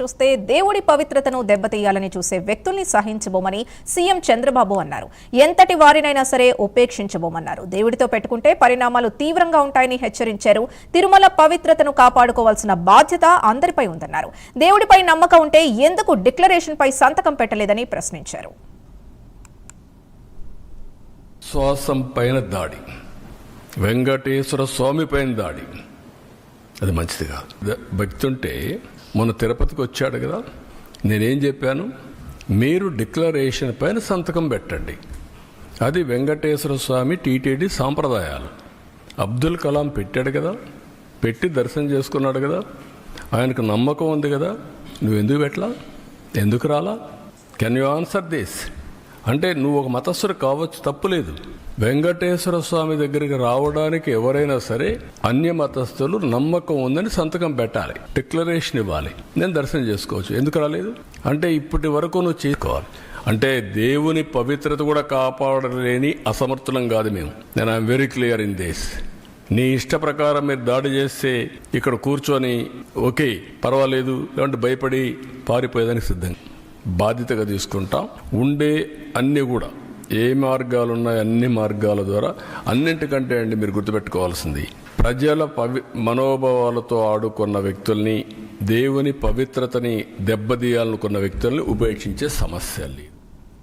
చూస్తే దేవుడి పవిత్రతను దెబ్బతీయాలని చూసే వ్యక్తుల్ని సహించబోమని సీఎం చంద్రబాబు అన్నారు. ఎంతటి వారినైనా సరే ఉపేక్షించబోమన్నారు. దేవుడితో పెట్టుకుంటే పరిణామాలు తీవ్రంగా ఉంటాయని హెచ్చరించారు. తిరుమల పవిత్రతను కాపాడుకోవాల్సిన బాధ్యత అందరిపై ఉందన్నారు. దేవుడిపై నమ్మకం ఉంటే ఎందుకు డిక్లరేషన్ పై సంతకం పెట్టలేదని ప్రశ్నించారు. శ్వాసం పైన దాడి, వెంకటేశ్వర స్వామి పైన దాడి, అది మంచిది కాదు. భక్తి ఉంటే మొన్న తిరుపతికి వచ్చాడు కదా, నేనేం చెప్పాను, మీరు డిక్లరేషన్ పైన సంతకం పెట్టండి. అది వెంకటేశ్వర స్వామి టీటీడీ సాంప్రదాయాలు. అబ్దుల్ కలాం పెట్టాడు కదా, పెట్టి దర్శనం చేసుకున్నాడు కదా, ఆయనకు నమ్మకం ఉంది కదా, నువ్వు ఎందుకు పెట్టలా, ఎందుకు రాలా? Can you answer this? అంటే నువ్వు ఒక మతస్థుడు కావచ్చు, తప్పులేదు. వెంకటేశ్వర స్వామి దగ్గరికి రావడానికి ఎవరైనా సరే అన్య మతస్థులు నమ్మకం ఉందని సంతకం పెట్టాలి, డిక్లరేషన్ ఇవ్వాలి, నేను దర్శనం చేసుకోవచ్చు. ఎందుకు రాలేదు అంటే ఇప్పటి వరకు నువ్వు చేసుకోవాలి. అంటే దేవుని పవిత్రత కూడా కాపాడలేని అసమర్థులం కాదు మేము. నేను I'm very clear in this. నీ ఇష్ట ప్రకారం మీరు దాడి చేస్తే ఇక్కడ కూర్చొని ఓకే పర్వాలేదు, లేదంటే భయపడి పారిపోయేదానికి సిద్ధంగా బాధ్యతగా తీసుకుంటాం. ఉండే అన్నీ కూడా ఏ మార్గాలు ఉన్నాయి అన్ని మార్గాల ద్వారా, అన్నింటికంటే మీరు గుర్తుపెట్టుకోవాల్సింది, ప్రజల మనోభావాలతో ఆడుకున్న వ్యక్తుల్ని, దేవుని పవిత్రతని దెబ్బతీయాలనుకున్న వ్యక్తుల్ని ఉపేక్షించే సమస్య లేదు.